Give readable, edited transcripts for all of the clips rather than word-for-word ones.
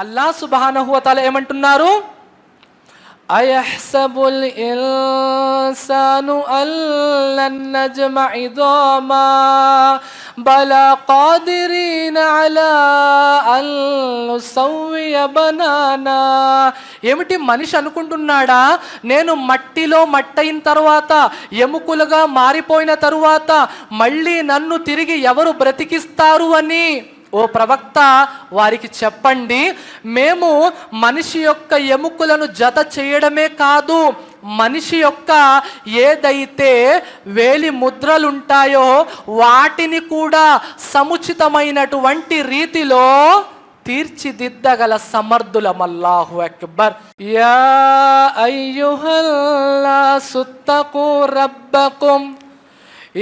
అల్లాహ్ సుబ్హానహు వ తఆలా ఏమంటున్నారు? అయహ్సబుల్ ఇన్సాను అల్లన్ నజ్మఅ ఇదామా బలా ఖాదిరీన అలా అన్ నుసవ్వియ బనానా. ఏమిటి, మనిషి అనుకుంటున్నాడా నేను మట్టిలో మట్టయిన తరువాత, ఎముకలుగా మారిపోయిన తరువాత మళ్ళీ నన్ను తిరిగి ఎవరు బ్రతికిస్తారు అని? ఓ ప్రవక్త, వారికి చెప్పండి, మేము మనిషి యొక్క ఎముకలను జత చేయడమే కాదు, మనిషి యొక్క ఏదైతే వేలి ముద్రలుంటాయో వాటిని కూడా సముచితమైనటువంటి రీతిలో తీర్చిదిద్దగల సమర్థులం. అల్లాహు అక్బర్. యా అయ్యుహన్నాసు తఖూ రబ్బకుం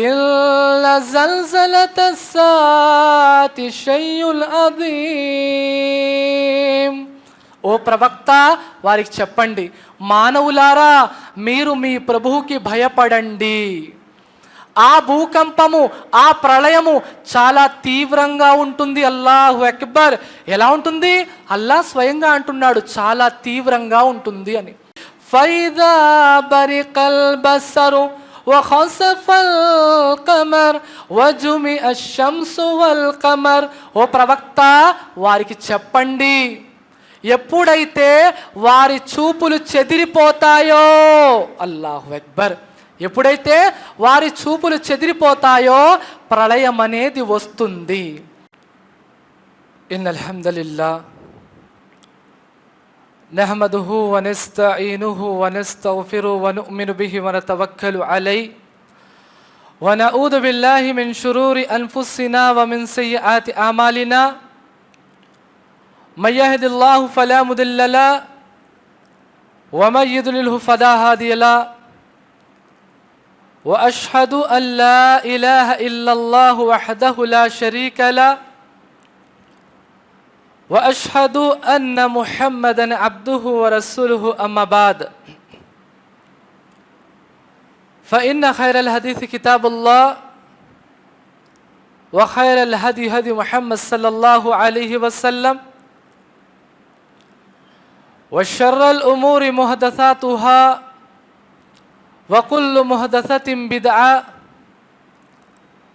ఇల్ల జల్జలతస్సాతి షైఉల్ అదీమ్. ఓ ప్రవక్త, వారికి చెప్పండి, మానవులారా, మీరు మీ ప్రభువుకి భయపడండి. ఆ భూకంపము, ఆ ప్రళయము చాలా తీవ్రంగా ఉంటుంది. అల్లాహు అక్బర్. ఎలా ఉంటుంది? అల్లాహ్ స్వయంగా అంటున్నాడు, చాలా తీవ్రంగా ఉంటుంది అని. ఫైదా బరికల్ బసరు వఖసఫల్ కమర్ వజుమిఅ షమ్సు వల్ కమర్. ఓ ప్రవక్త, వారికి చెప్పండి, ఎప్పుడైతే వారి చూపులు చెదిరిపోతాయో, అల్లాహు అక్బర్, ఎప్పుడైతే వారి చూపులు చెదిరిపోతాయో ప్రళయం అనేది వస్తుంది. ఇన్నల్ హమ్దలిల్లాహ్ నహ్మదుహు వ నస్తഈనుహు వ నస్తగ్ఫిరుహు వ ను'మిను బిహి వ నతవక్కలు అలైహి వ నఊదు బిల్లాహి మిన్ షురూరి అన్ఫుసినా వ మిన్ సయ్యిఆతి అమాలినా. మన్ యహ్దిల్లాహు ఫలా ముదిల్ల లహు వ మన్ యుద్లిల్హు ఫలా హాదియ లహు. وأشهد أن لا إله إلا الله وحده لا شريك له وأشهد أن محمدا عبده ورسوله أما بعد فإن خير الحديث كتاب الله وخير الهدي هدي محمد صلى الله عليه وسلم وشر الأمور محدثاتها وكل محدثة بدعة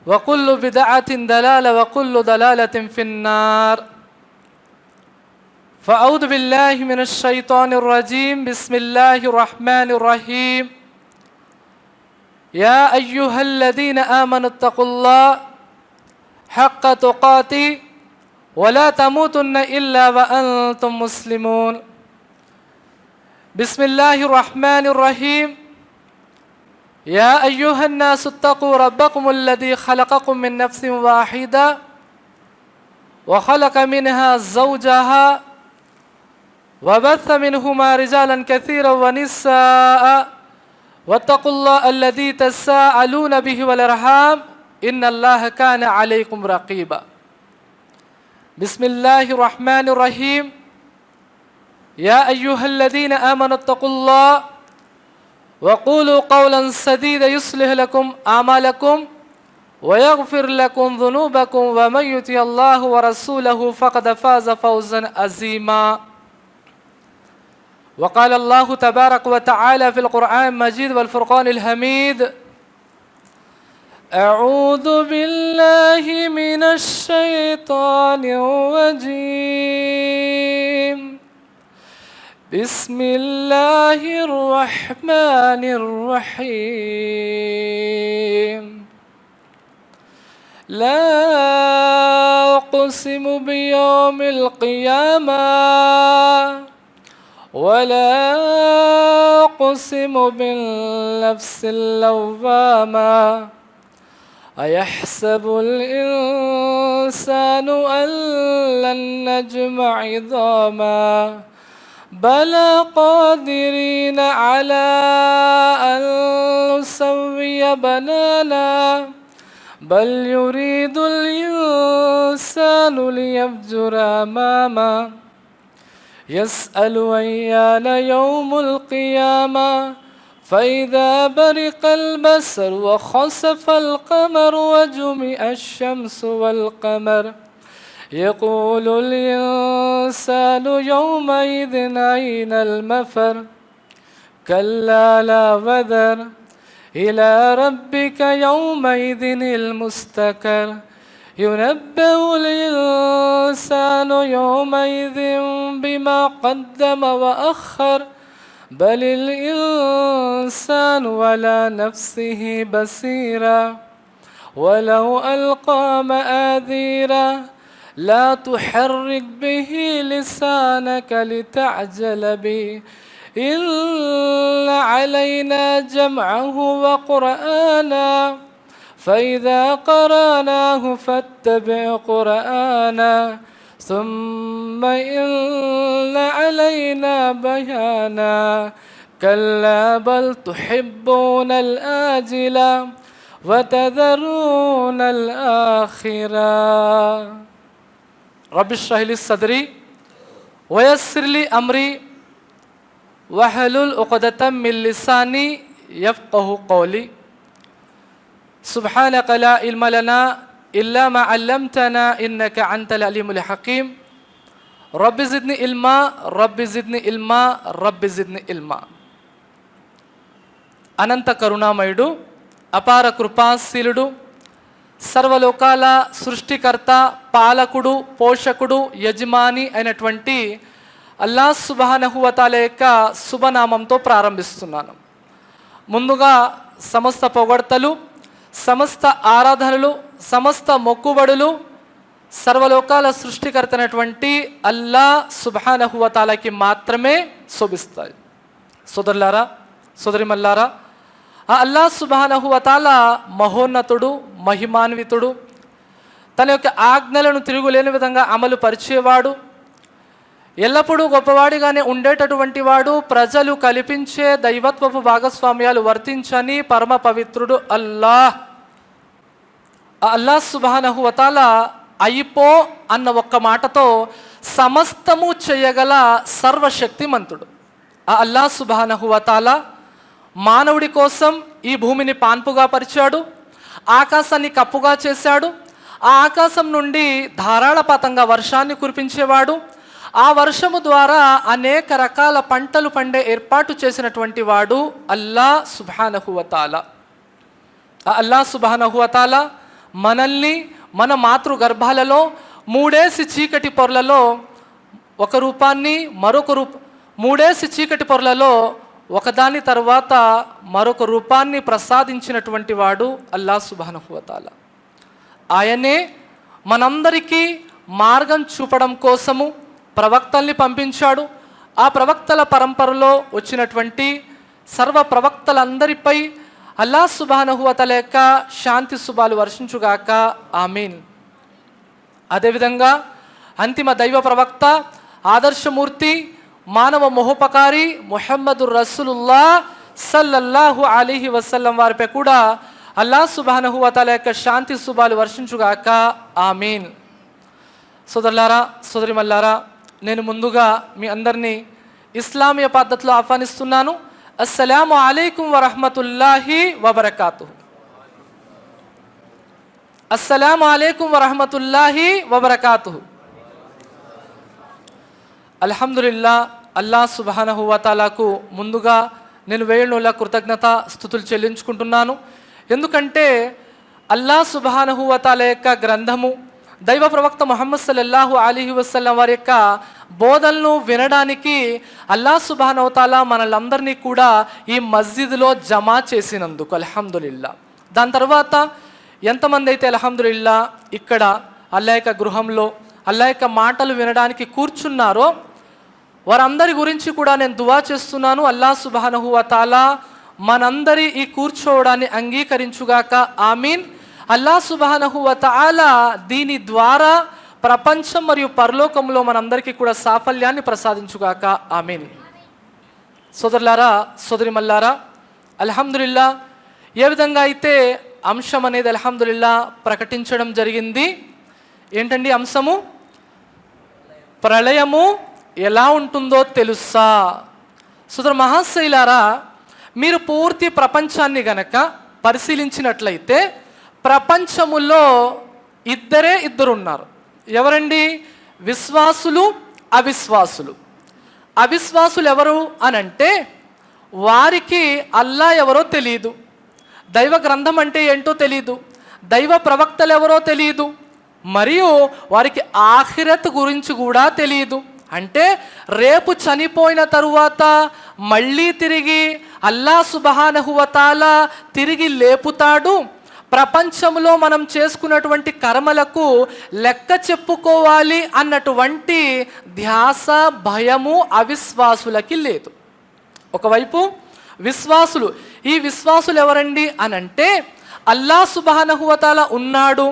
وكل بدعة ضلالة وكل ضلالة في النار. فأعوذ بالله من الشيطان الرجيم. بسم الله الرحمن الرحيم. يا أيها الذين آمنوا اتقوا الله حق تقاته ولا تموتن إلا وأنتم مسلمون. بسم الله الرحمن الرحيم. يا أيها الناس اتقوا ربكم الذي خلقكم من نفس واحدة وخلق منها زوجها وبث منهما رجالا كثيرا ونساء واتقوا الله الذي تساءلون به والأرحام إن الله كان عليكم رقيبا. بسم الله الرحمن الرحيم. يا أيها الذين آمنوا اتقوا الله وقولوا قولا سديدا يصلح لكم أعمالكم ويغفر لكم ذنوبكم ومن يطع الله ورسوله فقد فاز فوزا عظيما. وقال الله تبارك وتعالى في القرآن المجيد والفرقان الحميد: أعوذ بالله من الشيطان الرجيم. بسم الله الرحمن الرحيم. لا أقسم بيوم القيامة ولا أقسم بالنفس اللوامة أيحسب الإنسان أن لن نجمع عظاما بلى قادرين على أن نسوي بنانا بل يريد الإنسان ليفجر أمامه يسأل أيان يوم القيامة فإذا برق البصر وخسف القمر وجمع الشمس والقمر يقول الإنسان يومئذ أين المفر كلا لا وزر إلى ربك يومئذ المستقر ينبأ الإنسان يومئذ بما قدم وأخر بل الإنسان على نفسه بصيرا ولو ألقى مآذيرا لا تحرك به لسانك لتعجل به إن علينا جمعه وقرآنا فإذا قرأناه فاتبع قرآنا ثم إن علينا بيانا كلا بل تحبون الآجلة وتذرون الآخرة رب اشرح لي صدري ويسر لي أمري واحلل عقدة من لساني يفقه قولي سبحانك لا علم لنا إلا ما علمتنا إنك أنت العليم الحكيم رب زدني علما رب زدني علما رب زدني علما అనంత కరుణామయుడు అపార కృపాశీలుడు సర్వలోకాల సృష్టికర్త పాలకుడు పోషకుడు యజమాని అయినటువంటి అల్లాహ్ సుబ్హానహు వ తఆలా యొక్క శుభనామంతో ప్రారంభిస్తున్నాను. ముందుగా సమస్త పొగడ్తలు సమస్త ఆరాధనలు సమస్త మొక్కుబడులు సర్వలోకాల సృష్టికర్త అయినటువంటి అల్లాహ్ సుబ్హానహు వ తఆలాకి మాత్రమే శోభిస్తాయి. సోదరులారా సోదరిమల్లారా, ఆ అల్లాహ్ సుబ్హానహు వ తఆలా మహోన్నతుడు మహిమాన్వితుడు, తన యొక్క ఆజ్ఞలను తిరుగులేని విధంగా అమలు పరిచేవాడు, ఎల్లప్పుడూ గొప్పవాడిగానే ఉండేటటువంటి వాడు, ప్రజలు కల్పించే దైవత్వపు భాగస్వామ్యాలు వర్తించని పరమ పవిత్రుడు అల్లాహ్. ఆ అల్లాహ్ సుబ్హానహు వ తఆలా అయిపో అన్న ఒక్క మాటతో సమస్తము చేయగల సర్వశక్తిమంతుడు. ఆ అల్లాహ్ సుబ్హానహు వ తఆలా మానవుడి కోసం ఈ భూమిని పాన్పుగా పరిచాడు, ఆకాశాన్ని కప్పుగా చేశాడు, ఆ ఆకాశం నుండి ధారాళపాతంగా వర్షాన్ని కురిపించేవాడు, ఆ వర్షము ద్వారా అనేక రకాల పంటలు పండే ఏర్పాటు చేసినటువంటి వాడు అల్లాహ్ సుబ్హానహు వ తఆలా. ఆ అల్లాహ్ సుబ్హానహు వ తఆలా మనల్ని మన మాతృ గర్భాలలో మూడేసి చీకటి పొరలలో ఒక రూపాన్ని మూడేసి చీకటి పొరలలో ఒకదాని తర్వాత మరొక రూపాన్ని ప్రసాదించినటువంటి వాడు అల్లాహ్ సుబ్హానహు వ తఆలా. ఆయనే మనందరికీ మార్గం చూపడం కోసము ప్రవక్తల్ని పంపించాడు. ఆ ప్రవక్తల పరంపరలో వచ్చినటువంటి సర్వ ప్రవక్తలందరిపై అల్లాహ్ సుబ్హానహు వ తఆలా యొక్క శాంతి శుభాలు వర్షించుగాక, ఆమీన్. అదేవిధంగా అంతిమ దైవ ప్రవక్త ఆదర్శమూర్తి మానవ మహోపకారి ముహమ్మదుర్ రసూలుల్లాహ్ సల్లల్లాహు అలైహి వసల్లం వారిపై కూడా అల్లాహ్ సుబ్హానహు వ తఆలా యొక్క శాంతి శుభాలు వర్షించుగాక, ఆమీన్. సోదరులారా సోదరిమల్లారా, నేను ముందుగా మీ అందరినీ ఇస్లామీయ పద్ధతిలో ఆహ్వానిస్తున్నాను. అస్సలాము అలైకుం వరహ్మతుల్లాహి వబరకాతుహు. అస్సలాము అలైకుం వరహ్మతుల్లాహి వబరకాతుహు. అల్హమ్దులిల్లా, అల్లాహ్ సుబ్హానహు వ తఆలాకు ముందుగా నేను వేణుల కృతజ్ఞత స్తుతులు చెల్లించుకుంటున్నాను. ఎందుకంటే అల్లాహ్ సుబ్హానహు వ తఆలా యొక్క గ్రంథము, దైవ ప్రవక్త ముహమ్మద్ సల్లల్లాహు అలైహి వసల్లం వారి యొక్క బోధనలు వినడానికి అల్లాహ్ సుబ్హానహు వ తఆలా మనలందరినీ కూడా ఈ మస్జిద్లో జమా చేసినందుకు అల్హమ్దులిల్లా. దాని తర్వాత ఎంతమంది అయితే అల్హమ్దులిల్లా ఇక్కడ అల్లాహ్ యొక్క గృహంలో అల్లాహ్ యొక్క మాటలు వినడానికి కూర్చున్నారో వారందరి గురించి కూడా నేను దువా చేస్తున్నాను. అల్లాహ్ సుబ్హానహు వ తఆలా మనందరి ఈ కూర్చోవడాన్ని అంగీకరించుగాక, ఆమీన్. అల్లాహ్ సుబ్హానహు వ తఆలా దీని ద్వారా ప్రపంచం మరియు పరలోకంలో మనందరికీ కూడా సాఫల్యాన్ని ప్రసాదించుగాక, ఆమీన్. సోదరులారా సోదరిమల్లారా, అల్హమ్దులిల్లా ఏ విధంగా అయితే అంశం అనేది అల్హమ్దులిల్లా ప్రకటించడం జరిగింది. ఏంటండి అంశము? ప్రళయము ఎలా ఉంటుందో తెలుసా? సోదర మహాశైలారా, మీరు పూర్తి ప్రపంచాన్ని గనక పరిశీలించినట్లయితే ప్రపంచములో ఇద్దరు ఉన్నారు. ఎవరండి? విశ్వాసులు, అవిశ్వాసులు. అవిశ్వాసులు ఎవరు అనంటే వారికి అల్లా ఎవరో తెలియదు, దైవ గ్రంథం అంటే ఏంటో తెలియదు, దైవ ప్రవక్తలు ఎవరో తెలియదు, మరియు వారికి ఆఖిరత్ గురించి కూడా తెలియదు. అంటే రేపు చనిపోయిన తరువాత మళ్ళీ తిరిగి అల్లా సుబ్హానహు వ తఆలా తిరిగి లేపుతాడు, ప్రపంచంలో మనం చేసుకున్నటువంటి కర్మలకు లెక్క చెప్పుకోవాలి అన్నటువంటి ధ్యాస, భయము అవిశ్వాసులకి లేదు. ఒకవైపు విశ్వాసులు. ఈ విశ్వాసులు ఎవరండి అనంటే అల్లా సుబ్హానహు వ తఆలా ఉన్నాడు,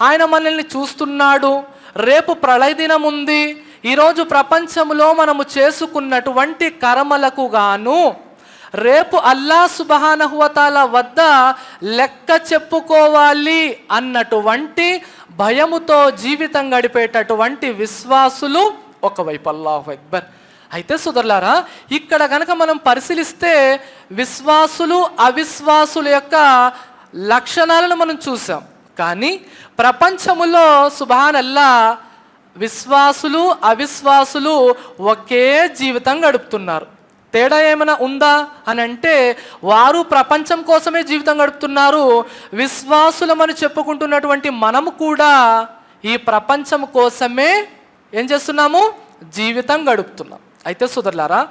ఆయన మనల్ని చూస్తున్నాడు, రేపు ప్రళయ దినం ఉంది, ఈరోజు ప్రపంచంలో మనము చేసుకున్నటువంటి కర్మలకు గాను రేపు అల్లా సుబ్హానహు వ తఆలా వద్ద లెక్క చెప్పుకోవాలి అన్నటువంటి భయముతో జీవితం గడిపేటటువంటి విశ్వాసులు ఒకవైపు. అల్లాహు అక్బర్. అయితే సోదరులారా, ఇక్కడ గనక మనం పరిశీలిస్తే విశ్వాసులు, అవిశ్వాసుల యొక్క లక్షణాలను మనం చూసాం. కానీ ప్రపంచములో సుబ్హానల్లా విశ్వాసులు, అవిశ్వాసులు ఒకే జీవితం గడుపుతున్నారు. తేడా ఏమైనా ఉందా అని అంటే వారు ప్రపంచం కోసమే జీవితం గడుపుతున్నారు, విశ్వాసులమని చెప్పుకుంటున్నటువంటి మనము కూడా ఈ ప్రపంచం కోసమే ఏం చేస్తున్నాము? జీవితం గడుపుతున్నాం. అయితే సోదరులారా,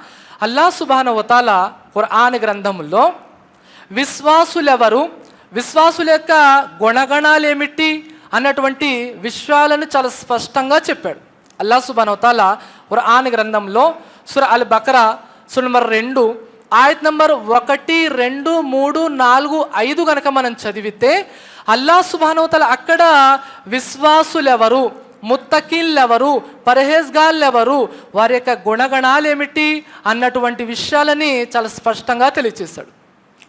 అల్లా సుబ్హానహు వ తఆలా ఖురాన్ గ్రంథంలో విశ్వాసులెవరు, విశ్వాసుల యొక్క గుణగణాలు ఏమిటి అన్నటువంటి విషయాలను చాలా స్పష్టంగా చెప్పాడు. అల్లా సుబ్హానహు వ తఆలా ఖురాన్ గ్రంథంలో సూరా అల్ బకరా సూరా నంబర్ 2 ఆయత్ నంబర్ 1, 2, 3, 4, 5 కనుక మనం చదివితే అల్లా సుబ్హానహు వ తఆలా అక్కడ విశ్వాసులెవరు, ముత్తకీన్లెవరు, పరహేజ్గాళ్ళెవరు, వారి యొక్క గుణగణాలు ఏమిటి అన్నటువంటి విషయాలని చాలా స్పష్టంగా తెలియజేశాడు.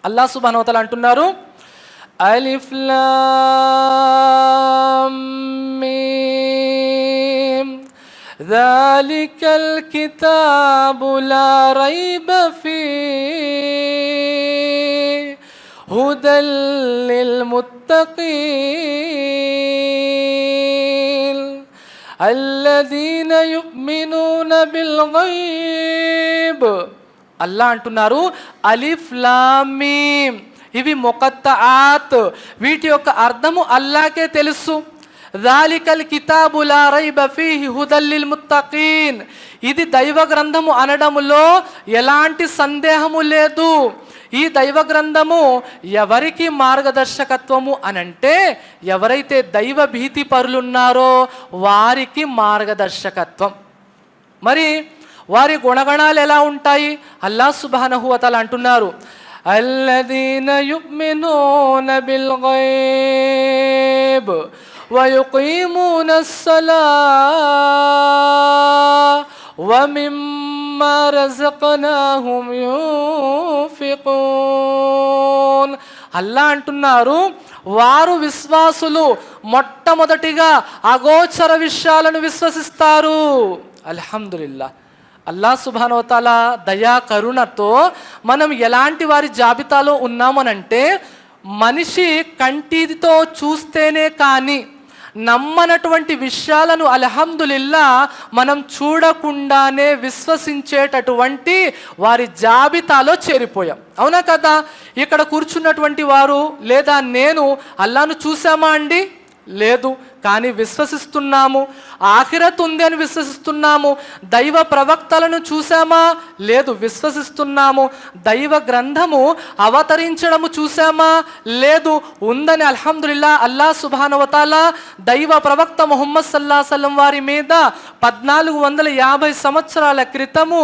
అల్లా సుబ్హానహు వ తఆలా అంటున్నారు, అలిఫ్ లామ్ మీమ్ జాలికల్ కితాబు లా రైబ ఫీహి హుదల్ లిల్ ముత్తకీన్ అల్లదీన యుమినూన బిల్ గైబ్. అల్లా అంటున్నారు, అలిఫ్ లామ్ మీమ్, ఇవి ముకత్తఆత్, వీటి యొక్క అర్థము అల్లాకే తెలుసు. జాలికల్ కితాబు లా రైబ ఫీహి హుదల్ లిల్ ముత్తకీన్, ఇది దైవ గ్రంథము అనడములో ఎలాంటి సందేహము లేదు. ఈ దైవ గ్రంథము ఎవరికి మార్గదర్శకత్వము అనంటే ఎవరైతే దైవ భీతి పరులున్నారో వారికి మార్గదర్శకత్వం. మరి వారి గుణగణాలు ఎలా ఉంటాయి? అల్లా సుబ్హానహు వ తఆలా అంటున్నారు, అల్లదీన యుమినూన బిల్ గైబ్ వయుకీమూన స్సలాత వమిమ్మా రజక్నాహుం యున్ఫికూన్. అల్లా అంటున్నారు, వారు విశ్వాసులు మొట్టమొదటిగా అగోచర విషయాలను విశ్వసిస్తారు. అల్హమ్దులిల్లా. అల్లా సుబ్హానహు వ తఆలా దయా కరుణతో మనం ఎలాంటి వారి జాబితాలో ఉన్నామనంటే మనిషి కంటితో చూస్తేనే కానీ నమ్మనటువంటి విషయాలను అల్హమ్దులిల్లా మనం చూడకుండానే విశ్వసించేటటువంటి వారి జాబితాలో చేరిపోయాం. అవునా కదా? ఇక్కడ కూర్చున్నటువంటి వారు లేదా నేను అల్లాను చూసామా అండి? లేదు, కానీ విశ్వసిస్తున్నాము. ఆఖిరత్ ఉంది అని విశ్వసిస్తున్నాము. దైవ ప్రవక్తలను చూసామా? లేదు, విశ్వసిస్తున్నాము. దైవ గ్రంథము అవతరించడము చూసామా? లేదు, ఉందని అల్హమ్దులిల్లా. అల్లా సుబ్హానహు వ తఆలా దైవ ప్రవక్త ముహమ్మద్ సల్లల్లాహు అలైహి వసల్లం వారి మీద 1450 సంవత్సరాల క్రితము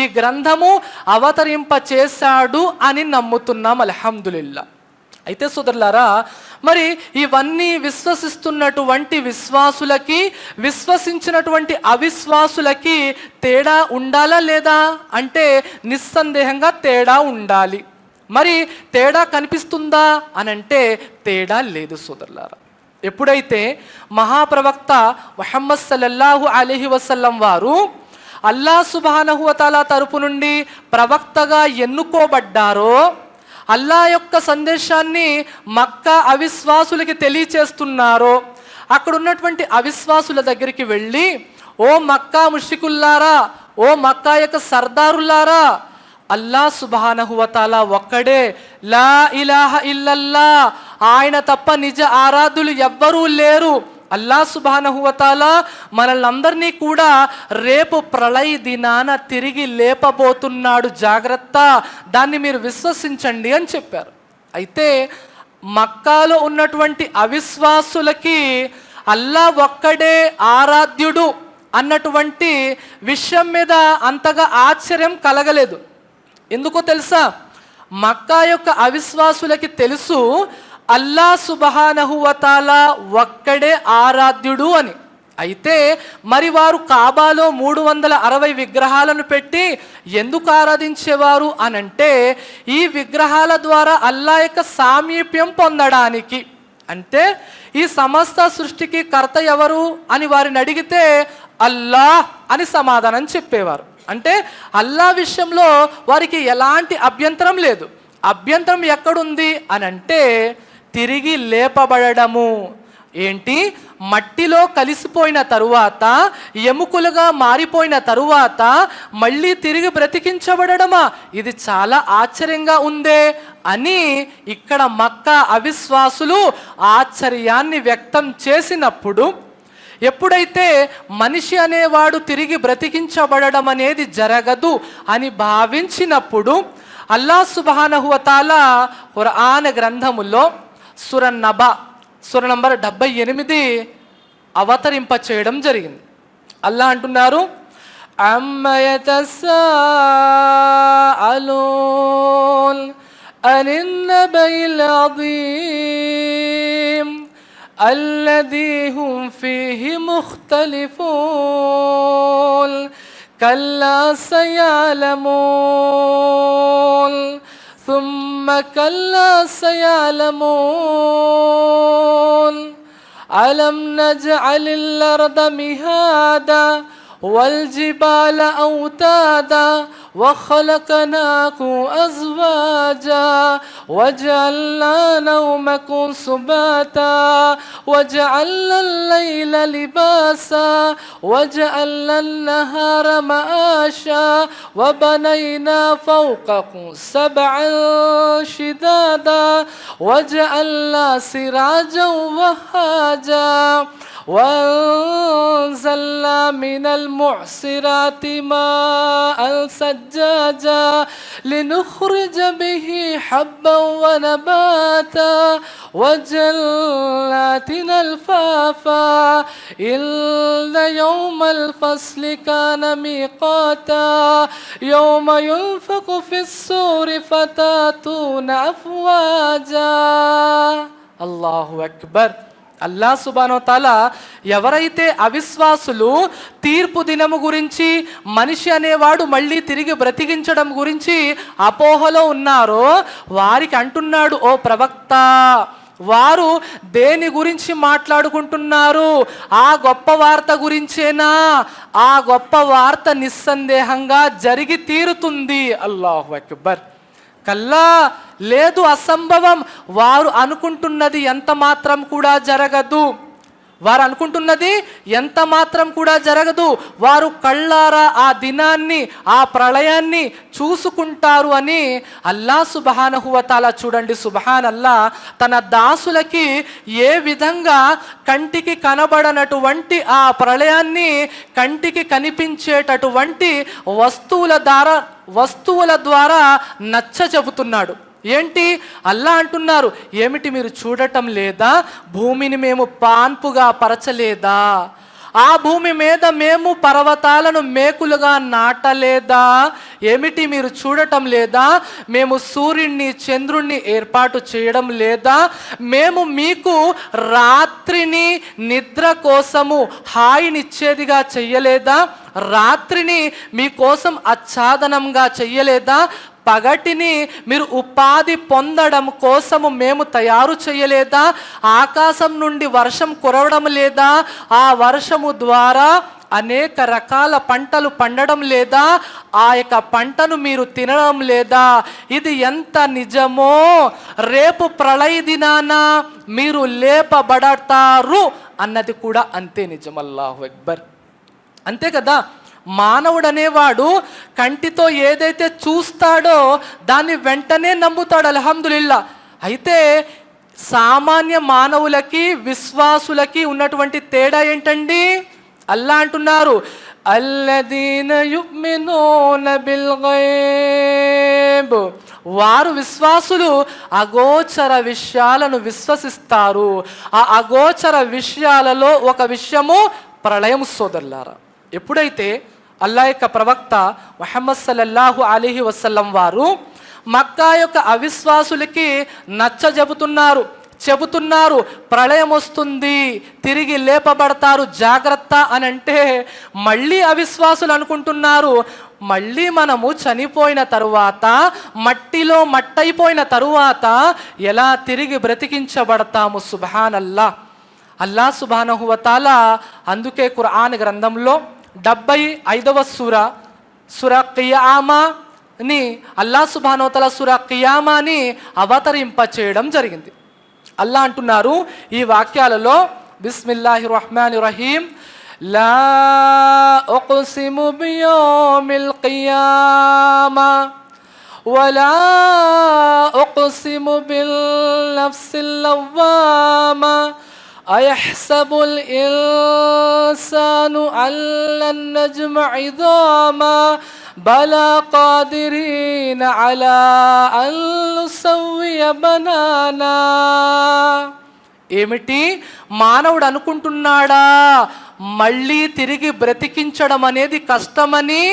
ఈ గ్రంథము అవతరింప చేశాడు అని నమ్ముతున్నాం అల్హమ్దులిల్లా. అయితే సోదరులారా, మరి ఇవన్నీ విశ్వసిస్తున్నటువంటి విశ్వాసులకి, విశ్వసించినటువంటి అవిశ్వాసులకి తేడా ఉండాలా లేదా అంటే నిస్సందేహంగా తేడా ఉండాలి. మరి తేడా కనిపిస్తుందా అనంటే తేడా లేదు సోదరులారా. ఎప్పుడైతే మహాప్రవక్త ముహమ్మద్ సల్లల్లాహు అలైహి వసల్లం వారు అల్లా సుబ్హానహు వ తఆలా తరపు నుండి ప్రవక్తగా ఎన్నుకోబడ్డారో, అల్లా యొక్క సందేశాన్ని మక్కా అవిశ్వాసులకి తెలియచేస్తున్నారో, అక్కడ ఉన్నటువంటి అవిశ్వాసుల దగ్గరికి వెళ్ళి, ఓ మక్కా ముష్రికుల్లారా, ఓ మక్కా యొక్క సర్దారుల్లారా, అల్లా సుబ్హానహు వ తఆలా ఒక్కడే, లా ఇలాహ ఇల్లల్లా, ఆయన తప్ప నిజ ఆరాధ్యులు ఎవ్వరూ లేరు. అల్లా సుబ్హానహు వ తఆలా మనల్నందరినీ కూడా రేపు ప్రళయ దినాన తిరిగి లేపబోతున్నాడు, జాగ్రత్త, దాన్ని మీరు విశ్వసించండి అని చెప్పారు. అయితే మక్కాలో ఉన్నటువంటి అవిశ్వాసులకి అల్లా ఒక్కడే ఆరాధ్యుడు అన్నటువంటి విషయం మీద అంతగా ఆశ్చర్యం కలగలేదు. ఎందుకో తెలుసా? మక్కా యొక్క అవిశ్వాసులకి తెలుసు అల్లా సుబ్హానహు వ తఆలా ఒక్కడే ఆరాధ్యుడు అని. అయితే మరి వారు కాబాలో 360 విగ్రహాలను పెట్టి ఎందుకు ఆరాధించేవారు అనంటే, ఈ విగ్రహాల ద్వారా అల్లా యొక్క సామీప్యం పొందడానికి. అంటే ఈ సమస్త సృష్టికి కర్త ఎవరు అని వారిని అడిగితే అల్లాహ్ అని సమాధానం చెప్పేవారు. అంటే అల్లా విషయంలో వారికి ఎలాంటి అభ్యంతరం లేదు. అభ్యంతరం ఎక్కడుంది అనంటే తిరిగి లేపబడము. ఏంటి? మట్టిలో కలిసిపోయిన తరువాత, ఎముకలుగా మారిపోయిన తరువాత మళ్ళీ తిరిగి బ్రతికించబడమా? ఇది చాలా ఆశ్చర్యంగా ఉందే అని ఇక్కడ మక్కా అవిశ్వాసులు ఆశ్చర్యాన్ని వ్యక్తం చేసినప్పుడు, ఎప్పుడైతే మనిషి అనేవాడు తిరిగి బ్రతికించబడడం అనేది జరగదు అని భావించినప్పుడు, అల్లా సుబ్హానహు వ తఆలా ఖురాన్ గ్రంథములో సూర నబా సూర నంబర్ 78 అవతరింప చేయడం జరిగింది. అల్లా అంటున్నారు, అమ్మ యతసాఅలూన్ అనిన్ నబయిల్ అదీమ్ الذي هم فيه مختلفون كلا سيعلمون ثم كلا سيعلمون ألم نجعل الأرض مهادا والجبال أوتادا وخلقناكم أزواجا وجعلنا نومكم سباتا وجعلنا الليل لباسا وجعلنا النهار معاشا وبنينا فوقكم سبعا شدادا وجعلنا سراجا وهاجا وأنزلنا من المعصرات ماء ثجاجا لنخرج به حبا ونباتا وجنات ألفافا إن يوم الفصل كان ميقاتا يوم ينفخ في الصور فتاتون أفواجا. الله أكبر. అల్లా సుబ్హానహు వ తఆలా ఎవరైతే అవిశ్వాసులు తీర్పు దినము గురించి, మనిషి అనేవాడు మళ్ళీ తిరిగి బ్రతికించడం గురించి అపోహలో ఉన్నారో వారికి అంటున్నాడు, ఓ ప్రవక్త, వారు దేని గురించి మాట్లాడుకుంటున్నారు? ఆ గొప్ప వార్త గురించేనా? ఆ గొప్ప వార్త నిస్సందేహంగా జరిగి తీరుతుంది. అల్లాహు అక్బర్. కల్లా, లేదు, అసంభవం. వారు అనుకుంటున్నది ఎంత మాత్రం కూడా జరగదు. వారు అనుకుంటున్నది ఎంత మాత్రం కూడా జరగదు. వారు కళ్ళారా ఆ దినాన్ని, ఆ ప్రళయాన్ని చూసుకుంటారు అని అల్లా సుబ్హానహు వ తఆలా చూడండి, సుబ్హాన్ అల్లా, తన దాసులకి ఏ విధంగా కంటికి కనబడనటువంటి ఆ ప్రళయాన్ని కంటికి కనిపించేటటువంటి వస్తువుల ద్వారా నచ్చ చెబుతున్నాడు. ఏంటి? అల్లా అంటున్నారు, ఏమిటి మీరు చూడటం లేదా? భూమిని మేము పాన్పుగా పరచలేదా? ఆ భూమి మీద మేము పర్వతాలను మేకులుగా నాటలేదా? ఏమిటి మీరు చూడటం లేదా? మేము సూర్యుడిని, చంద్రుణ్ణి ఏర్పాటు చేయడం లేదా? మేము మీకు రాత్రిని నిద్ర కోసము హాయినిచ్చేదిగా చెయ్యలేదా? రాత్రిని మీకోసం ఆచ్ఛాదనంగా చెయ్యలేదా? పగటిని మీరు ఉపాధి పొందడం కోసము మేము తయారు చేయలేదా? ఆకాశం నుండి వర్షం కురవడం లేదా? ఆ వర్షము ద్వారా అనేక రకాల పంటలు పండడం లేదా? ఆ యొక్క పంటను మీరు తినడం లేదా? ఇది ఎంత నిజమో రేపు ప్రళయ దినాన మీరు లేపబడతారు అన్నది కూడా అంతే నిజం. అల్లాహు అక్బర్. అంతే కదా, మానవుడు అనేవాడు కంటితో ఏదైతే చూస్తాడో దాన్ని వెంటనే నమ్ముతాడు. అల్హమ్దులిల్లా. అయితే సామాన్య మానవులకి విశ్వాసులకి ఉన్నటువంటి తేడా ఏంటండి? అల్లా అంటున్నారు, అల్లదీన యుమినూన బిల్ గైబ్, వారు విశ్వాసులు అగోచర విషయాలను విశ్వసిస్తారు. ఆ అగోచర విషయాలలో ఒక విషయము ప్రళయం సోదరులారా. ఎప్పుడైతే అల్లా యొక్క ప్రవక్త ముహమ్మద్ సల్లల్లాహు అలైహి వసల్లం వారు మక్కా యొక్క అవిశ్వాసులకి చెబుతున్నారు ప్రళయం వస్తుంది, తిరిగి లేపబడతారు, జాగ్రత్త అని అంటే మళ్ళీ అవిశ్వాసులు అనుకుంటున్నారు మళ్ళీ మనము చనిపోయిన తరువాత మట్టిలో మట్టయిపోయిన తరువాత ఎలా తిరిగి బ్రతికించబడతాము. సుబ్హానల్లా. అల్లా సుబ్హానహు వ తఆలా అందుకే ఖురాన్ గ్రంథంలో 75వ సూర కియామాని అల్లా సుబ్హానహు వ తఆలా సూర కియామాని అవతరింపచేయడం జరిగింది. అల్లా అంటున్నారు ఈ వాక్యాలలో, బిస్మిల్లాహిర్ రహ్మానిర్ రహీం, లా ఉక్సిము బియౌమిల్ కియామా వలా ఉక్సిము బిల్ నఫ్సిల్ లవ్వామా అయహ్సబుల్ ఇన్సాను అల్లన్ నజ్మఅ ఇదామా బలా ఖాదిరీన అలా అన్ నుసవ్వియ బనానా. ఏమిటి, మానవుడు అనుకుంటున్నాడా మళ్ళీ తిరిగి బ్రతికించడం అనేది కష్టమని?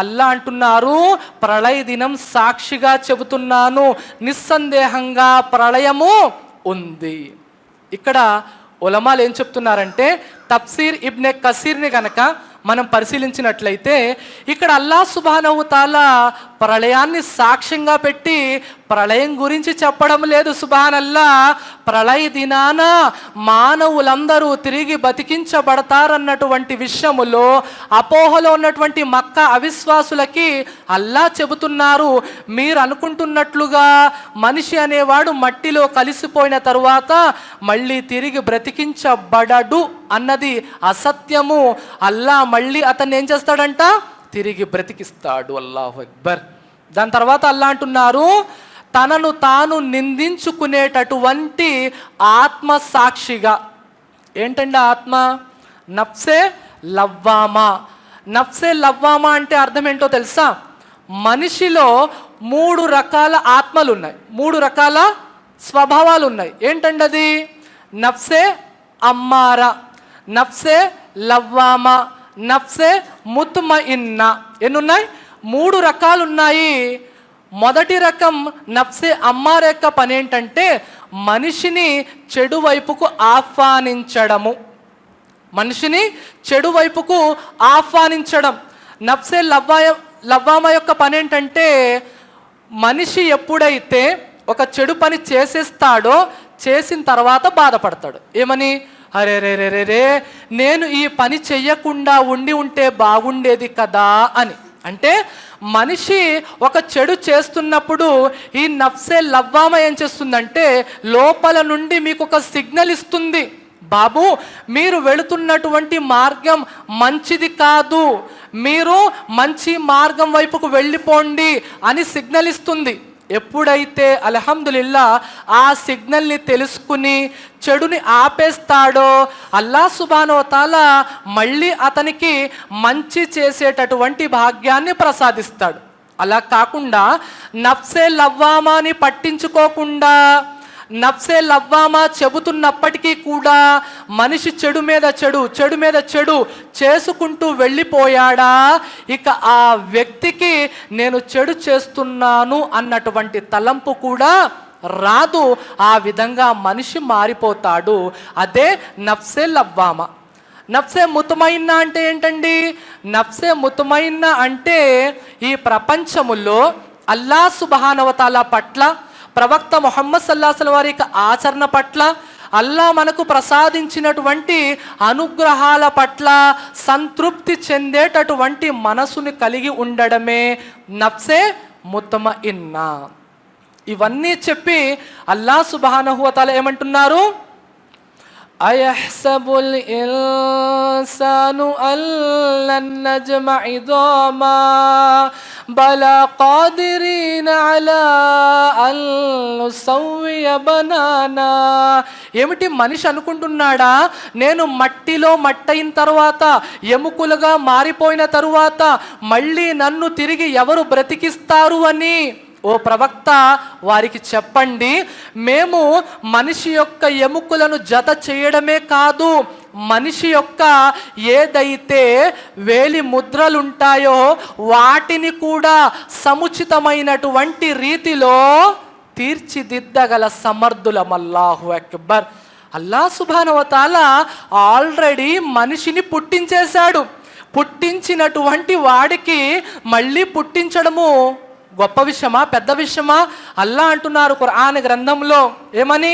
అల్లా అంటున్నారు, ప్రళయ దినం సాక్షిగా చెబుతున్నాను, నిస్సందేహంగా ప్రళయము ఉంది. ఇక్కడ ఉలమాలు ఏం చెప్తున్నారంటే, తఫ్సీర్ ఇబ్నే కసీర్ని గనక మనం పరిశీలించినట్లయితే ఇక్కడ అల్లా సుబ్హానహు తాలా ప్రళయాన్ని సాక్ష్యంగా పెట్టి ప్రళయం గురించి చెప్పడం లేదు. సుబ్హానల్లా. ప్రళయ దినాన మానవులందరూ తిరిగి బతికించబడతారన్నటువంటి విషయములో అపోహలో ఉన్నటువంటి మక్కా అవిశ్వాసులకి అల్లా చెబుతున్నారు, మీరు అనుకుంటున్నట్లుగా మనిషి అనేవాడు మట్టిలో కలిసిపోయిన తరువాత మళ్ళీ తిరిగి బ్రతికించబడడు అన్నది అసత్యము. అల్లా మళ్ళీ అతన్ని ఏం చేస్తాడంట? తిరిగి బ్రతికిస్తాడు. అల్లాహు అక్బర్. దాని తర్వాత అల్లా అంటున్నారు, తనను తాను నిందించుకునేటటువంటి ఆత్మ సాక్షిగా. ఏంటండి ఆత్మ? నఫ్సే లవ్వామా. నఫ్సే లవ్వామా అంటే అర్థం ఏంటో తెలుసా? మనిషిలో 3 రకాల ఆత్మలు ఉన్నాయి, 3 రకాల స్వభావాలు ఉన్నాయి. ఏంటండి అది? నఫ్సే అమ్మారా, నఫ్సే లవ్వామా, నఫ్సే ముత్మయిన్నా. ఎన్నున్నాయి? 3 రకాలు ఉన్నాయి. మొదటి రకం నఫ్సే అమ్మార యొక్క పని ఏంటంటే మనిషిని చెడు వైపుకు ఆహ్వానించడము. మనిషిని చెడు వైపుకు ఆహ్వానించడం. నఫ్సే లవ్వామా యొక్క పని ఏంటంటే మనిషి ఎప్పుడైతే ఒక చెడు పని చేసేస్తాడో చేసిన తర్వాత బాధపడతాడు. ఏమని? అరే రే రే రే రే నేను ఈ పని చెయ్యకుండా ఉంటే బాగుండేది కదా అని. అంటే మనిషి ఒక చెడు చేస్తున్నప్పుడు ఈ నఫ్సే లవ్వామా ఏం చేస్తుందంటే లోపల నుండి మీకు ఒక సిగ్నల్ ఇస్తుంది, బాబు మీరు వెళుతున్నటువంటి మార్గం మంచిది కాదు, మీరు మంచి మార్గం వైపుకు వెళ్ళిపోండి అని సిగ్నల్ ఇస్తుంది. ఎప్పుడైతే అల్హమ్దులిల్లా ఆ సిగ్నల్ని తెలుసుకుని చెడుని ఆపేస్తాడో అల్లా సుబ్హానహు వ తఆలా మళ్ళీ అతనికి మంచి చేసేటటువంటి భాగ్యాన్ని ప్రసాదిస్తాడు. అలా కాకుండా నఫ్సే లవ్వామాని పట్టించుకోకుండా నఫ్సే లవ్వామా చెబుతున్నప్పటికీ కూడా మనిషి చెడు మీద చెడు చేసుకుంటూ వెళ్ళిపోయాడా, ఇక ఆ వ్యక్తికి నేను చెడు చేస్తున్నాను అన్నటువంటి తలంపు కూడా రాదు. ఆ విధంగా మనిషి మారిపోతాడు. అదే నఫ్సే లవ్వామా. నఫ్సే ముతమైన్నా అంటే ఏంటండి? నఫ్సే ముతమైన్నా అంటే ఈ ప్రపంచములో అల్లా సుబ్హానహు వ తఆలా పట్ల, ప్రవక్త ముహమ్మద్ సల్లల్లాహు అలైహి వసల్లం వారి యొక్క ఆచరణ పట్ల, అల్లా మనకు ప్రసాదించినటువంటి అనుగ్రహాల పట్ల సంతృప్తి చెందేటటువంటి మనసుని కలిగి ఉండడమే నఫ్సే ముతమయిన్నా. ఇవన్నీ చెప్పి అల్లా సుబ్హానహు వ తఆలా ఏమంటున్నారు? అయహ్సబుల్ ఇన్సాను అల్లన్ నజ్మఅ ఇదామా బలా ఖాదిరీన అలా అన్ నుసవ్వియ బనానా. ఏమిటి, మనిషి అనుకుంటున్నాడా నేను మట్టిలో మట్టయిన తరువాత, ఎముకలుగా మారిపోయిన తరువాత మళ్ళీ నన్ను తిరిగి ఎవరు బ్రతికిస్తారు అని? ఓ ప్రవక్త, వారికి చెప్పండి, మేము మనిషి యొక్క ఎముకలను జత చేయడమే కాదు, మనిషి యొక్క ఏదైతే వేలి ముద్రలుంటాయో వాటిని కూడా సముచితమైనటువంటి రీతిలో తీర్చిదిద్దగల సమర్థులం. అల్లాహు అక్బర్. అల్లాహ్ సుబ్హానహు వ తఆలా ఆల్రెడీ మనిషిని పుట్టించేశాడు. పుట్టించినటువంటి వాడికి మళ్ళీ పుట్టించడము గొప్ప విషయమా, పెద్ద విషయమా? అల్లా అంటున్నారు ఖురాన్ గ్రంథంలో ఏమని,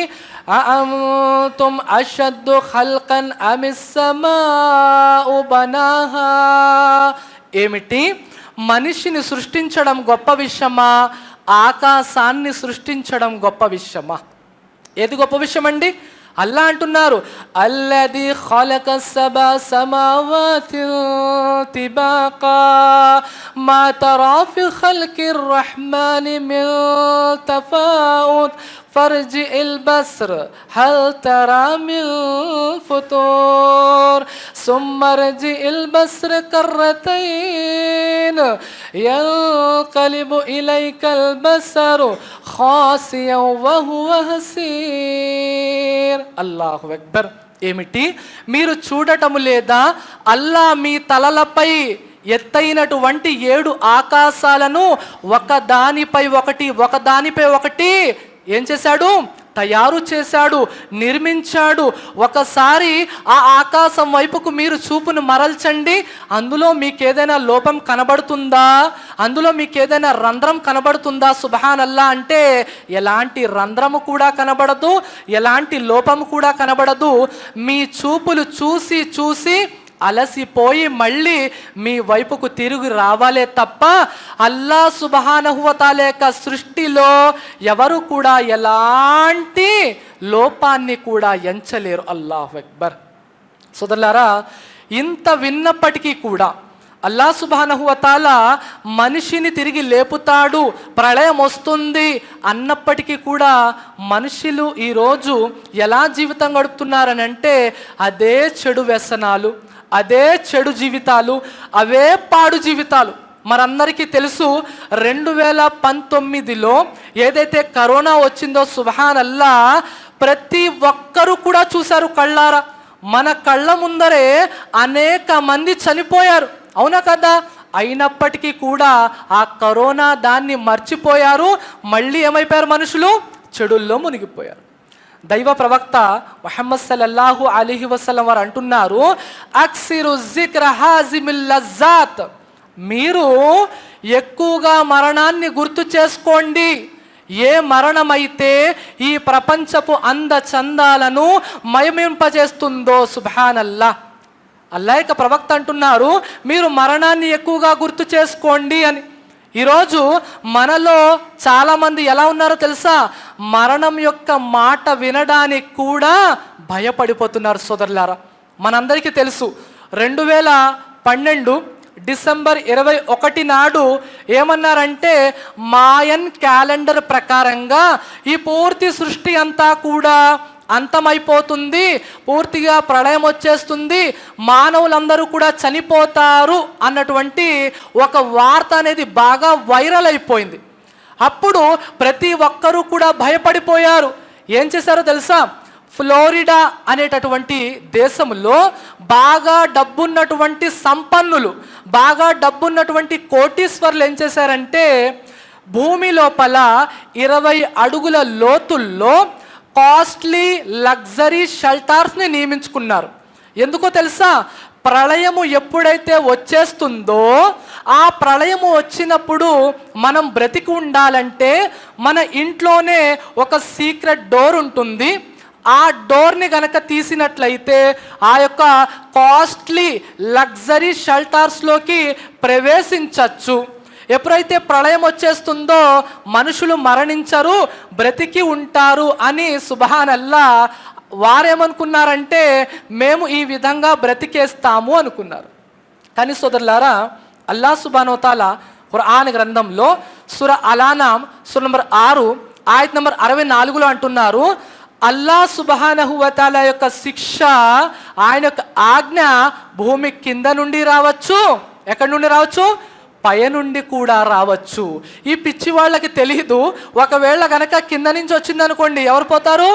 అఅంతుమ్ అషద్దు ఖల్కన్ అమిస్ సమాఉ బనాహా. ఏమిటి, మనిషిని సృష్టించడం గొప్ప విషయమా, ఆకాశాన్ని సృష్టించడం గొప్ప విషయమా? ఏది గొప్ప విషయం అండి? అల్లా అంటున్నారు, అల్లదీ ఖలక సబా సమావాతిన్ తిబాకా మా తరా ఫి ఖల్కిర్ రహ్మాని మిన్ తఫావుత్ ఫర్జిఇల్ బస్ర్ హల్ తరా మిన్ ఫుతూర్ సుమ్మ రజిఇల్ బస్ర్ కర్రతైన్ యన్కలిబు ఇలైకల్ బస్రు ఖాసియన్ వహువ హసీర్. అల్లాహు అక్బర్. ఏమిటి, మీరు చూడటము లేదా అల్లా మీ తలలపై ఎత్తైనటువంటి 7 ఆకాశాలను ఒకదానిపై ఒకటి ఏం చేశాడు? తయారు చేశాడు, నిర్మించాడు. ఒకసారి ఆ ఆకాశం వైపుకు మీరు చూపును మరల్చండి, అందులో మీకేదైనా లోపం కనబడుతుందా? అందులో మీకేదైనా రంధ్రం కనబడుతుందా? సుబ్హానల్లా అంటే ఎలాంటి రంధ్రము కూడా కనబడదు, ఎలాంటి లోపము కూడా కనబడదు. మీ చూపులు చూసి చూసి అలసిపోయి మళ్ళీ మీ వైపుకు తిరిగి రావాలే తప్ప అల్లా సుబ్హానహు వ తఆలా యొక్క సృష్టిలో ఎవరు కూడా ఎలాంటి లోపాన్ని కూడా ఎంచలేరు. అల్లాహు అక్బర్. సోదరులారా, ఇంత విన్నప్పటికీ కూడా అల్లా సుబ్హానహు వ తఆలా మనిషిని తిరిగి లేపుతాడు, ప్రళయం వస్తుంది అన్నప్పటికీ కూడా మనుషులు ఈరోజు ఎలా జీవితం గడుపుతున్నారని అంటే అదే చెడు వ్యసనాలు, అదే చెడు జీవితాలు, అవే పాడు జీవితాలు. మనందరికీ తెలుసు 2019లో ఏదైతే కరోనా వచ్చిందో సుబ్హానల్లా ప్రతి ఒక్కరూ కూడా చూశారు కళ్ళారా. మన కళ్ళ ముందరే అనేక మంది చనిపోయారు, అవునా కదా? అయినప్పటికీ కూడా ఆ కరోనా దాన్ని మర్చిపోయారు, మళ్ళీ ఏమైపోయారు? మనుషులు చెడుల్లో మునిగిపోయారు. దైవ ప్రవక్త ముహమ్మద్ సల్లల్లాహు అలైహి వసల్లం వారు అంటున్నారు, అక్సిరు జిక్ర హాజిమిల్ లజ్జాత్. మీరు ఎక్కువగా మరణాన్ని గుర్తు చేసుకోండి. ఏ మరణమైతే ఈ ప్రపంచపు అంద చందాలను మయమింపజేస్తుందో. సుబ్హానల్లా. అల్లా యొక్క ప్రవక్త అంటున్నారు, మీరు మరణాన్ని ఎక్కువగా గుర్తు చేసుకోండి అని. ఈరోజు మనలో చాలామంది ఎలా ఉన్నారో తెలుసా? మరణం యొక్క మాట వినడానికి కూడా భయపడిపోతున్నారు. సోదరులారా, మనందరికీ తెలుసు 2012 డిసెంబర్ 21 నాడు ఏమన్నారంటే మాయన్ క్యాలెండర్ ప్రకారంగా ఈ పూర్తి సృష్టి అంతా కూడా అంతమైపోతుంది, పూర్తిగా ప్రళయం వచ్చేస్తుంది, మానవులందరూ కూడా చనిపోతారు అన్నటువంటి ఒక వార్త అనేది బాగా వైరల్ అయిపోయింది. అప్పుడు ప్రతి ఒక్కరూ కూడా భయపడిపోయారు. ఏం చేశారో తెలుసా? ఫ్లోరిడా అనేటటువంటి దేశంలో బాగా డబ్బున్నటువంటి సంపన్నులు, బాగా డబ్బున్నటువంటి కోటీశ్వర్లు ఏం చేశారంటే భూమి లోపల 20 అడుగుల లోతుల్లో కాస్ట్లీ లగ్జరీ షెల్టర్స్ని నియమించుకున్నారు. ఎందుకో తెలుసా? ప్రళయము ఎప్పుడైతే వచ్చేస్తుందో ఆ ప్రళయము వచ్చినప్పుడు మనం బ్రతికి ఉండాలంటే మన ఇంట్లోనే ఒక సీక్రెట్ డోర్ ఉంటుంది. ఆ డోర్ని గనక తీసినట్లయితే ఆ యొక్క కాస్ట్లీ లగ్జరీ షెల్టర్స్లోకి ప్రవేశించవచ్చు. ఎప్పుడైతే ప్రళయం వచ్చేస్తుందో మనుషులు మరణించరు, బ్రతికి ఉంటారు అని సుబ్హానల్లా వారేమనుకున్నారంటే మేము ఈ విధంగా బ్రతికేస్తాము అనుకున్నారు. కానీ సోదరులారా, అల్లాహ్ సుబ్హానహు వ తఆలా ఖురాన్ గ్రంథంలో సూర అల్-అనామ్ సూర నంబర్ 6 ఆయత్ నంబర్ 64లో అంటున్నారు, అల్లాహ్ సుబ్హానహు వ తఆలా యొక్క శిక్ష, ఆయన యొక్క ఆజ్ఞ భూమి కింద నుండి రావచ్చు, ఎక్కడి నుండి రావచ్చు, పై నుండి కూడా రావచ్చు. ఈ పిచ్చి వాళ్ళకి తెలియదు, ఒకవేళ కనుక కింద నుంచి వచ్చిందనుకోండి ఎవరు పోతారు,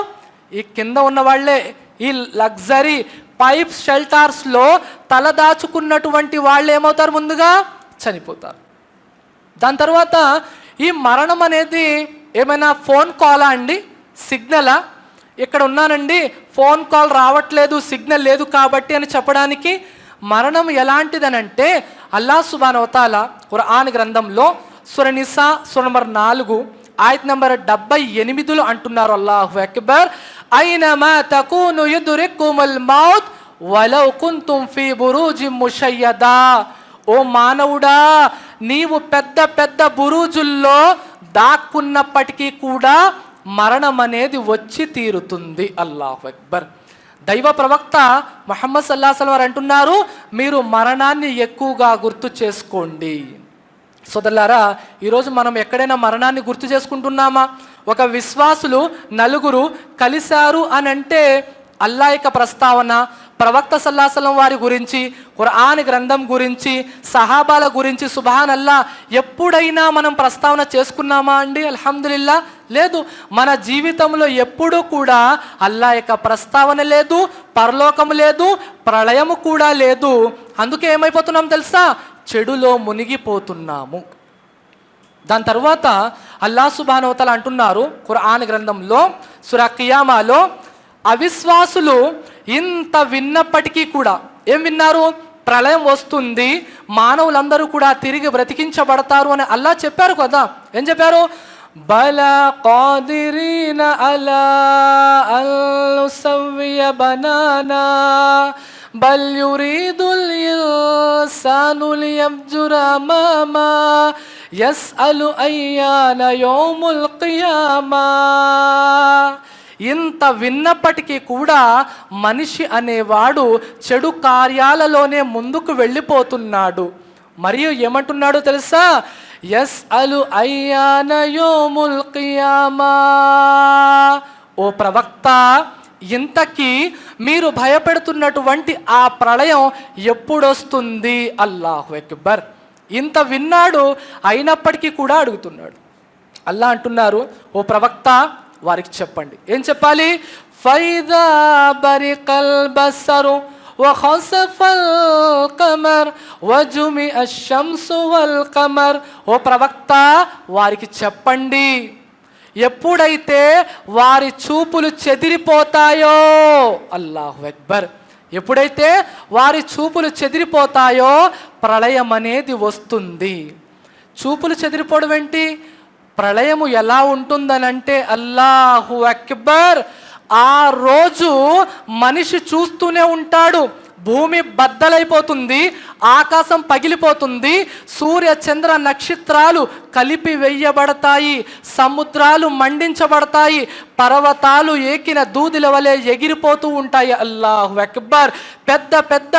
ఈ కింద ఉన్న వాళ్ళే. ఈ లగ్జరీ పైప్ షెల్టర్స్లో తలదాచుకున్నటువంటి వాళ్ళు ఏమవుతారు, ముందుగా చనిపోతారు. దాని తర్వాత ఈ మరణం అనేది ఏమైనా ఫోన్ కాలా అండి, సిగ్నలా? ఇక్కడ ఉన్నానండి, ఫోన్ కాల్ రావట్లేదు, సిగ్నల్ లేదు కాబట్టి అని చెప్పడానికి. మరణం ఎలాంటిదనంటే అల్లాహ్ సుబ్హానహు వ తఆలా ఖురాన్ గ్రంథంలో సూర నిసా సూర నంబర్ 4 ఆయత్ నంబర్ 78లో అంటున్నారు, అల్లాహు అక్బర్, ఐనమా తకూను యుద్రికుముల్ మౌత్ వలౌ కుంతుం ఫీ బురూజిన్ ముషయ్యదా. ఓ మానవుడా, నీవు పెద్ద పెద్ద బురూజుల్లో దాక్కున్నప్పటికీ కూడా మరణం అనేది వచ్చి తీరుతుంది. అల్లాహు అక్బర్. దైవ ప్రవక్త ముహమ్మద్ సల్లల్లాహు అలైహి వసల్లం వారు అంటున్నారు, మీరు మరణాన్ని ఎక్కువగా గుర్తు చేసుకోండి. సోదరులారా, ఈరోజు మనం ఎక్కడైనా మరణాన్ని గుర్తు చేసుకుంటున్నామా? ఒక విశ్వాసులు నలుగురు కలిశారు అని అంటే అల్లాహ్ యొక్క ప్రస్తావన, ప్రవక్త సల్లల్లాహు అలైహి వసల్లం వారి గురించి, ఖురాన్ గ్రంథం గురించి, సహాబాల గురించి సుబ్హాన్ అల్లాహ్ ఎప్పుడైనా మనం ప్రస్తావన చేసుకున్నామా అండి? అల్హమ్దులిల్లా లేదు. మన జీవితంలో ఎప్పుడూ కూడా అల్లాహ్ యొక్క ప్రస్తావన లేదు, పరలోకము లేదు, ప్రళయము కూడా లేదు. అందుకే ఏమైపోతున్నాం తెలుసా, చెడులో మునిగిపోతున్నాము. దాని తర్వాత అల్లాహ్ సుబ్హానహు వ తఆలా అంటున్నారు ఖురాన్ గ్రంథంలో సూరా కియామాలో, అవిశ్వాసులు ఇంత విన్నప్పటికీ కూడా ఏం విన్నారు, ప్రళయం వస్తుంది, మానవులందరూ కూడా తిరిగి బ్రతికించబడతారు అని అల్లాహ్ చెప్పారు కదా. ఏం చెప్పారు, బలా ఖాదిరీన అలా అల్ నుసవ్వియ బనానా బల్ యురీదుల్ ఇన్సాను లియఫ్జుర అమామా యస్అలు అయ్యాన యౌముల్ కియామా. ఇంత విన్నప్పటికీ కూడా మనిషి అనేవాడు చెడు కార్యాలలోనే ముందుకు వెళ్ళిపోతున్నాడు. మరియు ఏమంటున్నాడు తెలుసా, యస్అలు అయ్యాన యౌముల్ కియామా. ఓ ప్రవక్త, ఇంతకీ మీరు భయపెడుతున్నటువంటి ఆ ప్రళయం ఎప్పుడొస్తుంది? అల్లాహు అక్బర్. ఇంత విన్నాడు, అయినప్పటికీ కూడా అడుగుతున్నాడు. అల్లాహ్ అంటున్నారు, ఓ ప్రవక్త వారికి చెప్పండి. ఏం చెప్పాలి? ఫైదా బరికల్ బసరు వఖసఫల్ కమర్ వజుమిఅ షమ్సు వల్ కమర్. ఓ ప్రవక్త వారికి చెప్పండి, ఎప్పుడైతే వారి చూపులు చెదిరిపోతాయో, అల్లాహు అక్బర్, ఎప్పుడైతే వారి చూపులు చెదిరిపోతాయో ప్రళయం అనేది వస్తుంది. చూపులు చెదిరిపోవడం ఏంటి? ప్రళయము ఎలా ఉంటుందనంటే అల్లాహు అక్బర్, ఆ రోజు మనిషి చూస్తూనే ఉంటాడు, భూమి బద్దలైపోతుంది, ఆకాశం పగిలిపోతుంది, సూర్య చంద్ర నక్షత్రాలు కలిపి వెయ్యబడతాయి, సముద్రాలు మండించబడతాయి, పర్వతాలు ఏకిన దూదిల వలె ఎగిరిపోతూ ఉంటాయి. అల్లాహు అక్బర్. పెద్ద పెద్ద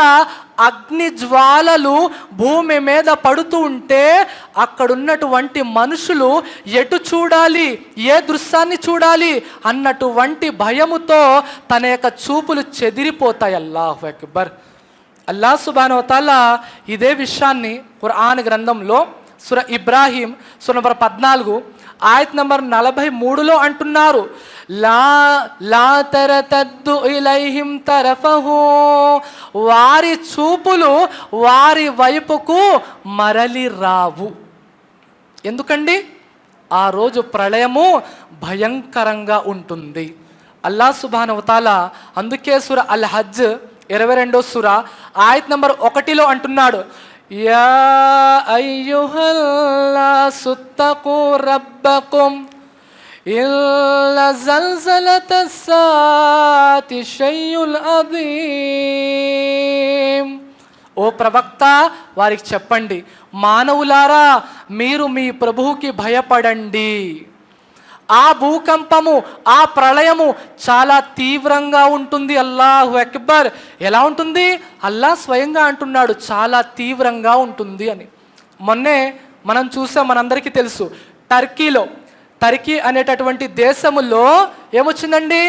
అగ్ని జ్వాలలు భూమి మీద పడుతూ ఉంటే అక్కడున్నటువంటి మనుషులు ఎటు చూడాలి, ఏ దృశ్యాన్ని చూడాలి అన్నటువంటి భయముతో తన యొక్క చూపులు చెదిరిపోతాయి. అల్లాహు అక్బర్. అల్లాహ్ సుబ్హానహు వ తఆలా ఇదే విషయాన్ని ఖురాన్ గ్రంథంలో సూర ఇబ్రాహీం సూర నంబర్ 14 ఆయత్ నంబర్ 43లో అంటున్నారు, లా తరతద్దు ఇలైహిం తరఫహు. వారి చూపులు వారి వైపుకు మరలి రావు. ఎందుకండి? ఆ రోజు ప్రళయము భయంకరంగా ఉంటుంది. అల్లాహ్ సుబ్హానహు వ తఆలా అందుకే సూర అల్ హజ్ 22వ సూర ఆయత్ నంబర్ 1లో అంటున్నాడు, యా అయ్యుహల్నాసు త్తఖూ రబ్బకుం ఇల్ల జల్జలతస్సాతి షైఉల్ అదీం. ఓ ప్రవక్త వారికి చెప్పండి, మానవులారా మీరు మీ ప్రభువుకి భయపడండి. ఆ భూకంపము, ఆ ప్రళయము చాలా తీవ్రంగా ఉంటుంది. అల్లాహు అక్బర్. ఎలా ఉంటుంది? అల్లాహ్ స్వయంగా అంటున్నాడు చాలా తీవ్రంగా ఉంటుంది అని. మొన్నే మనం చూసాం, మనందరికీ తెలుసు, టర్కీ అనేటటువంటి దేశములో ఏమొచ్చిందండి?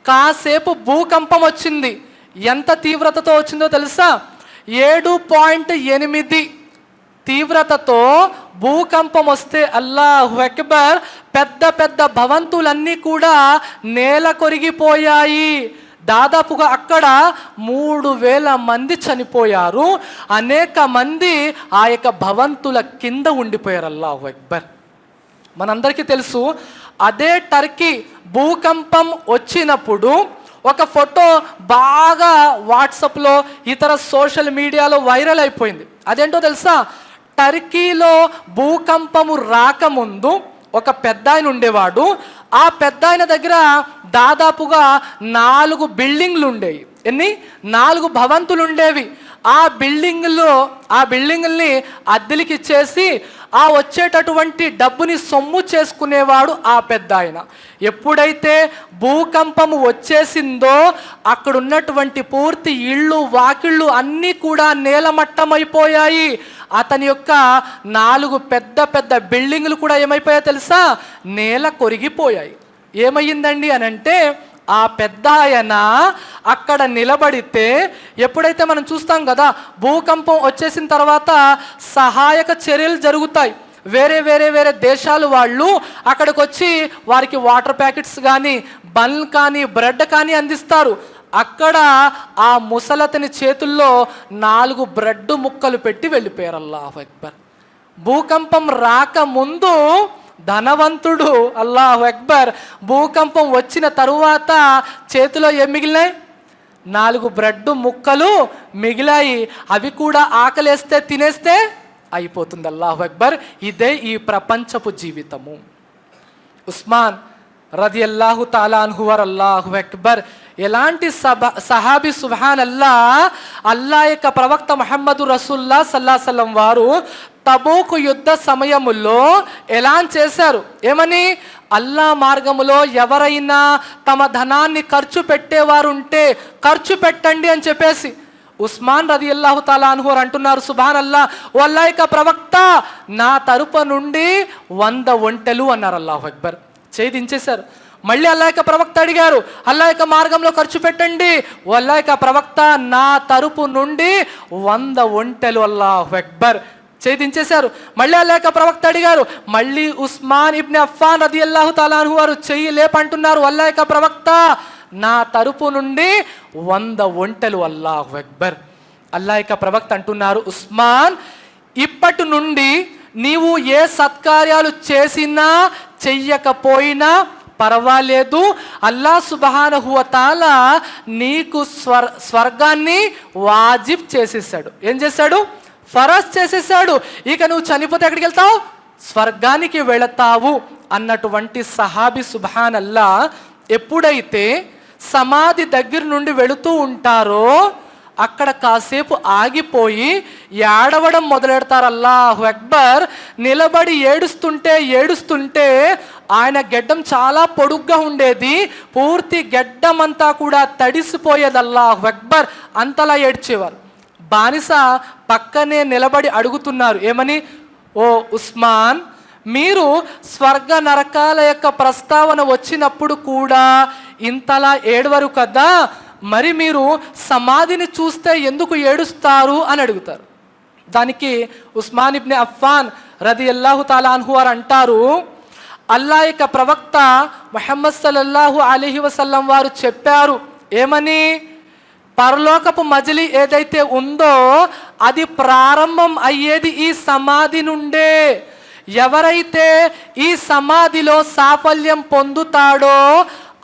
కాసేపు భూకంపం వచ్చింది. ఎంత తీవ్రతతో వచ్చిందో తెలుసా? 7.8 తీవ్రతతో భూకంపం వస్తే అల్లాహు అక్బర్, పెద్ద పెద్ద భవంతులన్నీ కూడా నేల కొరిగిపోయాయి. దాదాపుగా అక్కడ 3,000 మంది చనిపోయారు. అనేక మంది ఆ యొక్క భవంతుల కింద ఉండిపోయారు. అల్లాహు అక్బర్. మనందరికీ తెలుసు, అదే టర్కీ భూకంపం వచ్చినప్పుడు ఒక ఫోటో బాగా వాట్సాప్లో, ఇతర సోషల్ మీడియాలో వైరల్ అయిపోయింది. అదేంటో తెలుసా? టర్కీలో భూకంపము రాకముందు ఒక పెద్ద ఆయన ఉండేవాడు. ఆ పెద్ద ఆయన దగ్గర దాదాపుగా 4 బిల్డింగ్లు ఉండేవి. ఎన్ని? 4 భవంతులు ఉండేవి. ఆ బిల్డింగుల్ని అద్దెలకి ఇచ్చేసి ఆ వచ్చేటటువంటి డబ్బుని సొమ్ము చేసుకునేవాడు ఆ పెద్ద ఆయన. ఎప్పుడైతే భూకంపము వచ్చేసిందో అక్కడ ఉన్నటువంటి పూర్తి ఇళ్ళు, వాకిళ్ళు అన్నీ కూడా నేలమట్టమైపోయాయి. అతని యొక్క 4 పెద్ద పెద్ద బిల్డింగులు కూడా ఏమైపోయాయో తెలుసా? నేల కొరిగిపోయాయి. ఏమయ్యిందండి అని అంటే, ఆ పెద్ద ఆయన అక్కడ నిలబడితే, ఎప్పుడైతే మనం చూస్తాం కదా, భూకంపం వచ్చేసిన తర్వాత సహాయక చర్యలు జరుగుతాయి. వేరే దేశాలు వాళ్ళు అక్కడికి వచ్చి వారికి వాటర్ ప్యాకెట్స్ కానీ, బన్ కానీ, బ్రెడ్ కానీ అందిస్తారు. అక్కడ ఆ ముసలతని చేతుల్లో 4 బ్రెడ్ ముక్కలు పెట్టి వెళ్ళిపోయారు. అల్లాహు అక్బర్. భూకంపం రాకముందు ధనవంతుడు, అల్లాహు అక్బర్, భూకంపం వచ్చిన తరువాత చేతిలో ఏం మిగిలినాయి? 4 బ్రెడ్ ముక్కలు మిగిలాయి. అవి కూడా ఆకలేస్తే తినేస్తే అయిపోతుంది. అల్లాహు అక్బర్. ఇదే ఈ ప్రపంచపు జీవితము. ఉస్మాన్ రదియల్లాహు తాలా అన్హు వార్, అల్లాహు అక్బర్, ఎలాంటి సహాబీ! సుబ్హాన్ అల్లా యొక్క ప్రవక్త ముహమ్మదు రసూలుల్లాహ్ సల్లల్లాహు అలైహి వసల్లం వారు తబూకు యుద్ధ సమయములో ఎలాన్ చేశారు. ఏమని? అల్లా మార్గములో ఎవరైనా తమ ధనాన్ని ఖర్చు పెట్టేవారు ఉంటే ఖర్చు పెట్టండి అని చెప్పేసి ఉస్మాన్ రదియల్లాహు తాలా అన్హు అంటున్నారు, సుబ్హాన్ అల్లాహ్, ఓ అల్లా యొక్క ప్రవక్త, నా తరపు నుండి 100 ఒంటెలు అన్నారు. అల్లాహు అక్బర్. చేయి దించేశారు. మళ్ళీ అల్లా యొక్క ప్రవక్త అడిగారు, అల్లా యొక్క మార్గంలో ఖర్చు పెట్టండి. ఓ అల్లా యొక్క ప్రవక్త, నా తరపు నుండి 100 ఒంటెలు. అల్లాహు అక్బర్. చేయి దించేశారు. మళ్ళీ అల్లా యొక్క ప్రవక్త అడిగారు. మళ్ళీ ఉస్మాన్ ఇబ్న్ అఫ్ఫాన్ రదియల్లాహు తాలా అన్హు వారు చెయ్యి లేపంటున్నారు, అల్లా యొక్క ప్రవక్త, నా తరపు నుండి 100 ఒంటెలు. అల్లాహు అక్బర్. అల్లా యొక్క ప్రవక్త అంటున్నారు, ఉస్మాన్, ఇప్పటి నుండి నీవు ఏ సత్కార్యాలు చేసినా చెయ్యకపోయినా పర్వాలేదు, అల్లా సుబ్హానహు వ తఆలా నీకు స్వర్గాన్ని వాజిబ్ చేసేసాడు. ఏం చేశాడు? ఫరజ్ చేసేసాడు. ఇక నువ్వు చనిపోతే ఎక్కడికి వెళ్తావు? స్వర్గానికి వెళతావు అన్నటువంటి సహాబీ సుబ్హాన్ అల్లా ఎప్పుడైతే సమాధి దగ్గర నుండి వెళుతూ ఉంటారో అక్కడ కాసేపు ఆగిపోయి ఏడవడం మొదలెడతారు. అల్లాహు అక్బర్. నిలబడి ఏడుస్తుంటే ఆయన గెడ్డం చాలా పొడుగ్గా ఉండేది. పూర్తి గెడ్డం అంతా కూడా తడిసిపోయేది. అల్లాహు అక్బర్. అంతలా ఏడ్చేవారు. బానిస పక్కనే నిలబడి అడుగుతున్నారు, ఏమని? ఓ ఉస్మాన్, మీరు స్వర్గ నరకాల యొక్క ప్రస్తావన వచ్చినప్పుడు కూడా ఇంతలా ఏడవరు కదా, మరి మీరు సమాధిని చూస్తే ఎందుకు ఏడుస్తారు అని అడుగుతారు. దానికి ఉస్మాన్ ఇబ్న్ అఫ్ఫాన్ రదియల్లాహు తాలా అన్హు వారు అంటారు, అల్లా యొక్క ప్రవక్త ముహమ్మద్ సల్లల్లాహు అలైహి వసల్లం వారు చెప్పారు, ఏమని? పరలోకపు మజిలీ ఏదైతే ఉందో అది ప్రారంభం అయ్యేది ఈ సమాధి నుండే. ఎవరైతే ఈ సమాధిలో సాఫల్యం పొందుతాడో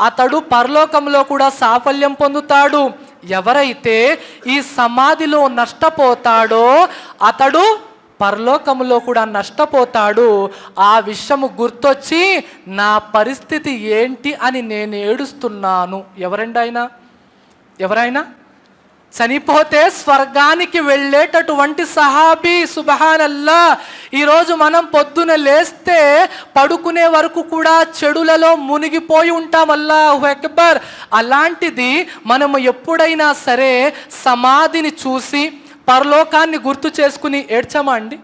అతడు పరలోకంలో కూడా సాఫల్యం పొందుతాడు. ఎవరైతే ఈ సమాధిలో నష్టపోతాడో అతడు పరలోకంలో కూడా నష్టపోతాడు. ఆ విషయము గుర్తొచ్చి నా పరిస్థితి ఏంటి అని నేను ఏడుస్తున్నాను. ఎవరైనా చనిపోతే స్వర్గానికి వెళ్ళేటటువంటి సహాబీ, సుబ్హానల్లా. ఈరోజు మనం పొద్దున లేస్తే పడుకునే వరకు కూడా చెడులలో మునిగిపోయి ఉంటాం. అల్లాహు అక్బర్. అలాంటిది మనము ఎప్పుడైనా సరే సమాధిని చూసి పరలోకాన్ని గుర్తు చేసుకుని ఏడ్చామా అండి?